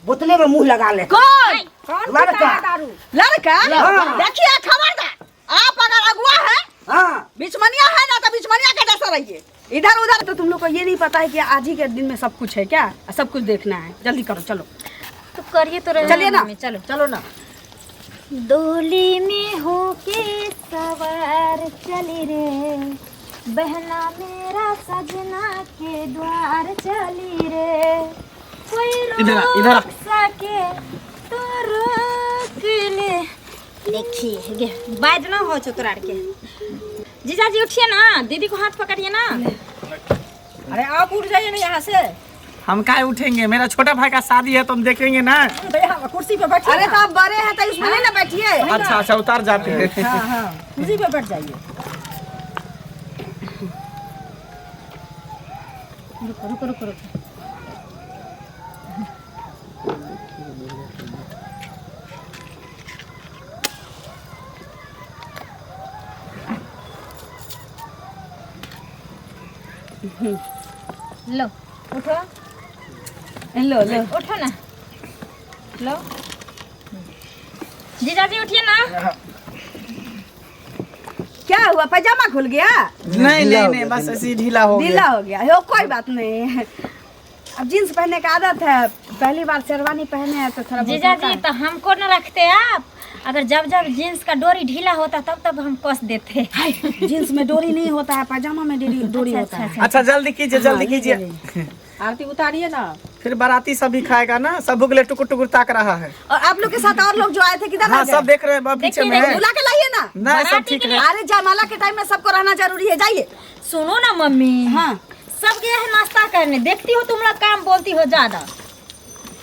बोतले में मुंह लगा ले। कौन? लड़का। लड़का? देखिए खबरदार, आप अगर अगुआ है, बिचमनिया है ना, तो बिचमनिया के जैसा रहिए। इधर उधर तो तुम लोग को ये नहीं पता है कि आज ही के दिन में सब कुछ है क्या? सब कुछ देखना है, जल्दी करो चलो। तो करिए तो रहे। चलिए ना, चलो चलो ना। डोली में होके सवार चली रे, बहना मेरा सजना के द्वार चली रे, कोई रोक सके तो रोक ले। देखिए बाज ना हो चतुरार के। जीजा जी उठिए ना, दीदी को हाथ पकड़िए ना। अरे आप उठ जाइए ना यहाँ से। हम क्या उठेंगे, मेरा छोटा भाई का शादी है तो हम देखेंगे ना। कुर्सी पे बैठिए। अरे तो आप बड़े हैं तो इसमें ना बैठिए। अच्छा अच्छा उतार जाते हैं। हाँ, कुर्सी पे बैठ जाइए। रुको रुको रुको रुको। लो उठो, लो लो उठो ना, लो जीजा जी उठिए ना। क्या हुआ, पैजामा खुल गया? नहीं बस ऐसे ढीला हो गया। ढीला हो गया हो, कोई बात नहीं। अब जींस पहनने का आदत है, पहली बार शेरवानी पहने हैं तो थोड़ा। जीजा जी तो हमको न रखते आप, अगर जब जब जींस का डोरी ढीला होता तब तब हम कस देते। जींस में डोरी नहीं होता है, पैजामा में डोरी होता है। अच्छा जल्दी कीजिए जल्दी कीजिए। आरती उतारिए ना। फिर बाराती सभी खाएगा ना, सब भूख ले टुकुर टुकुर ताक रहा है। और आप लोग के साथ और लोग जो आए थे किधर? हाँ सब देख रहे हैं, पीछे में है। बुला के लाइए ना। नहीं सब ठीक है। अरे जयमाला के टाइम में सबको रहना जरूरी है, जाइए। सुनो ना मम्मी, हाँ सब गए हैं नाश्ता करने, देखती हो तुम लोग काम बोलती हो ज्यादा।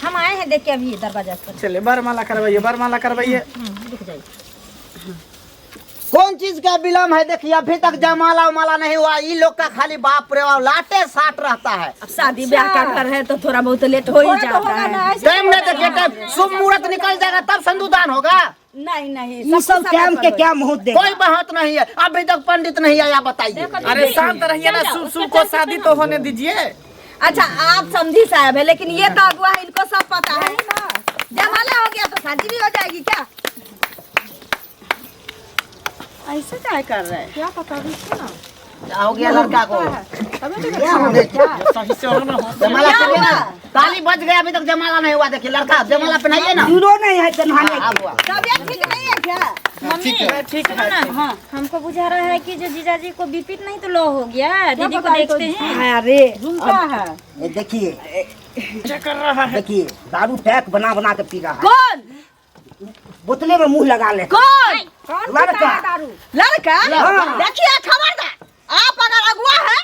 हम आए हैं देख के अभी दरवाजा पर। चलिए बरमाला करवाइए, बरमाला करवाइए। रुक जाइए। कौन चीज का विलम्ब है? देखिए अभी तक जयमाला उमाला नहीं हुआ। ये लोग का खाली बाप रे बाप लाटे साट रहता है। अब शादी ब्याह का घर है तो थोड़ा बहुत लेट हो ही जाता है। टाइम नहीं देखिए, टाइम शुभ मुहूर्त निकल जाएगा तब संदूदान होगा। नहीं ये सब टाइम के क्या मुहूर्त देगा? कोई बात नहीं है, अभी तक पंडित नहीं आया, बताइए। अरे शांत रहिए ना, सुसु को शादी तो होने दीजिए। अच्छा आप समझी साहब है, लेकिन ये तो अगुआ है, इनको सब पता है। जयमाला हो गया तो शादी भी हो जाएगी क्या? ऐसे क्या कर रहे हैं? क्या पता ना क्या हो गया लड़का को? सही से हो ना। जयमाला करिए ना, ताली बज गया, अभी तक जयमाला नहीं हुआ। देखिए लड़का जयमाला पहनाइए ना। नहीं है तबियत ठीक नहीं है क्या? मम्मी ठीक है ना, हाँ हमको बुझा रहा है कि जो जीजा जी को बीपी नहीं तो लो हो गया, दीदी को देखते हैं। अरे झुमका है। देखिए क्या कर रहा है? देखिए दारू पैक बना बना के पी रहा है। कौन? बोतले में मुंह लगा ले। कौन? लड़का। लड़का? हाँ। देखिए खबरदार, आप अगर अगुआ है,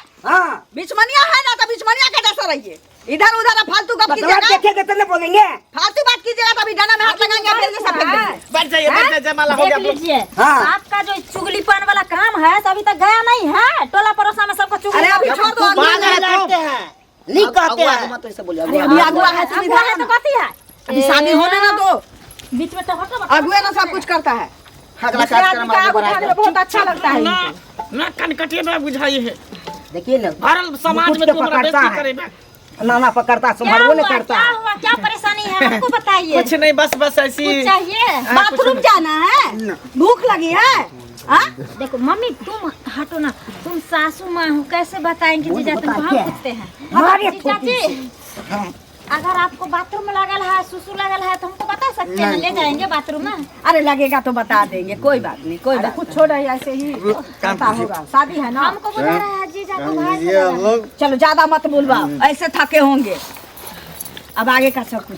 बिचमनिया है ना, तो बिचमनिया के जैसा रहिए। इधर उधर फालतू बात कीजिएगा। देखेंगे तो नहीं बोलेंगे। फालतू बात कीजिएगा तो अभी डाना में हाथ लगाएंगे, फिर जैसा फेंक देंगे। बैठ जाइए बैठ जाइए, जयमाला हो देख गया। लीजिए हाँ। आपका जो चुगलीपन वाला काम है अभी तक गया नहीं है, टोला पड़ोसा में सबको चुगली। अरे अभी छोड़ दो, अगुआ है। नहीं कहते हैं। अभी अगुआ है, तुम अगुआ है इधर तो कथी है? अभी शादी होने ना दो। बीच में टमाटर अगुआ ना सब कुछ करता है। अगला कार्यक्रम आगे बढ़ाएंगे। बहुत अच्छा लगता है। ना कनकटिया ना बुझाई है। देखिए ना, भारत समाज में तुम पकड़ता है, करेगा। नाना पकड़ता, संभालने नहीं करता। क्या हुआ, क्या परेशानी है हमको बताइए। कुछ नहीं, बस ऐसी कुछ चाहिए? बाथरूम जाना है, भूख लगी है। देखो मम्मी तुम हटो ना, तुम सासू माँ हो, कैसे बताएंगे जीजा तुमको? हम पूछते हैं जीजा जी, अगर आपको बाथरूम में लगल है, सुसु लगल है तो हमको बता सकते हैं, ले जाएंगे बाथरूम में। अरे लगेगा तो बता देंगे, कोई बात नहीं, कोई बात कुछ छोड़ ऐसे ही करता होगा। शादी है ना, हमको बुला रहा है जीजा को बाहर। चलो ज्यादा मत बोलवाओ, ऐसे थके होंगे। अब आगे का सब कुछ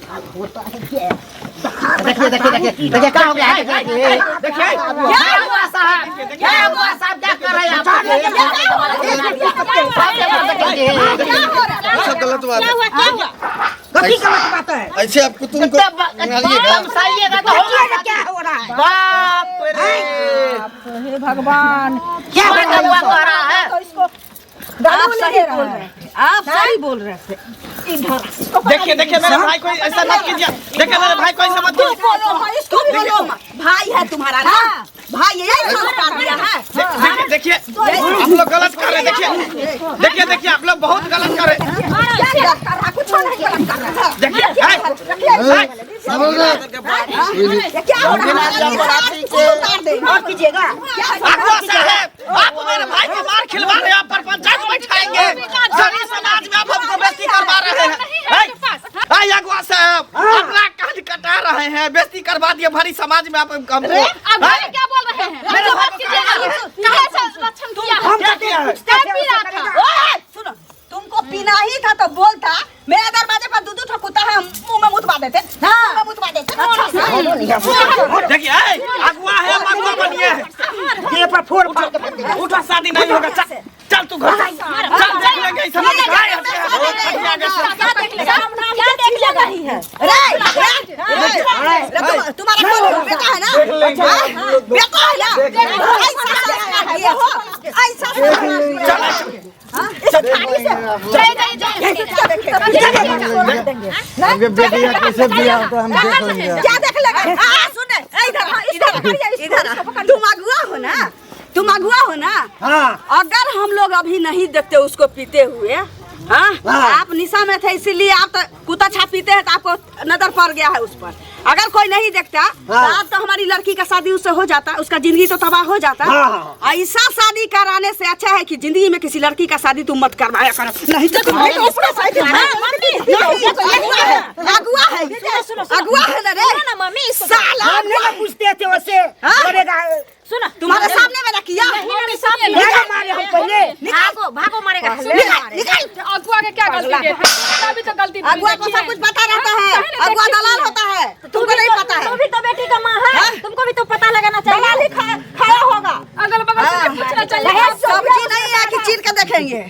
देखिए देखिए देखिए देखिए क्या हो गया है? देखिए क्या हुआ साहब, क्या हुआ साहब, क्या कर रहे हैं आप? गलत बात है। क्या हुआ? कभी गलत बात है। ऐसे आपको तुमको समझाइएगा तो होगा। क्या हो रहा है? बाप रे, हे भगवान, क्या हो रहा है? तो इसको आप सही बोल रहे थे, आप सही बोल रहे थे। इधर देखिए देखिए मेरे भाई को ऐसा मत कीजिए। देखिए मेरे भाई को ऐसा मत तुम कीजिए। बोलो, इसको बोलो मत। भाई है तुम्हारा ना, भाई यही संस्कार दिया है। देखिए आप लोग गलत कर रहे हैं। देखिए देखिए देखिए आप लोग बहुत गलत कर रहे हैं। कुछ नहीं गलत कर रहा है। देखिए ये क्या हो रहा है? और कीजिएगा अगुआ साहब, आप हमारे भाई को मार खिलवा रहे हैं, आप पर पंचायत बैठाएंगे, सभी समाज में आप हमको बेइज्जती करवा रहे हैं। अगुआ साहब अपना काज कटा रहे हैं, बेइज्जती करवा दिए भरी समाज में आप हमको। क्या बोल रहे हैं? मेरे बात कीजिएगा, कहाँ से लक्षण किया है? हम कहते हैं क्या पी रहा था? ओए, सुनो, तुमको पीना ही था तो बोलता। मेरे दरवाजे पर दूध कुत्ता है, मुंह में मुतवा देते। मुंह में मुतवा देते। देखिए अगुआ है, अगुआ बनिए, ये पर फोड़ उठा, शादी नहीं होगा, चल तू घर चल, देख लेंगे इस समाज का क्या देख ले रही है? तुम्हारा कौन बेटा है ना? बेटा है ना? ऐसा कैसे दिया तो हम देख लेंगे। क्या देख लेगा? सुने इधर तुम अगुआ हो ना, तुम अगुआ हो ना। अगर हम लोग अभी नहीं देखते उसको पीते हुए, आप निशा में थे इसीलिए आप कुत्ता छाप पीते हैं तो आपको नजर पड़ गया है उस पर। अगर कोई नहीं देखता तो आप तो हमारी लड़की का शादी उससे हो जाता, उसका जिंदगी तो तबाह हो जाता। ऐसा शादी कराने से अच्छा है कि जिंदगी में किसी लड़की का शादी तुम मत करवाया करो। नहीं तो अगुआ है, अगुआ है ना रे मम्मी, साला। नहीं पूछते थे वैसे सुनो, तुम्हारे सामने मैंने किया। मारे हम पहले भागो मारेगा। अगुआ के क्या गलती है? अभी तो गलती अगुआ को सब कुछ पता रहता है, अगुआ दलाल होता है, तुमको नहीं पता है। तुम भी तो बेटी का माँ है, तुमको भी तो पता लगाना चाहिए। दलाल ही खाया होगा। अगल बगल से पूछना चाहिए। सब्जी नहीं है कि चीर के देखेंगे।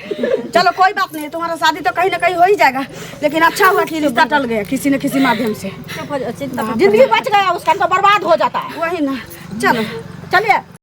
चलो कोई बात नहीं, तुम्हारा शादी तो कहीं ना कहीं हो ही जाएगा, लेकिन अच्छा हुआ कि रिश्ता टल गया किसी न किसी माध्यम से। चिंता जिंदगी बच गया, उसका तो बर्बाद हो जाता है। वही ना, चलो चलिए।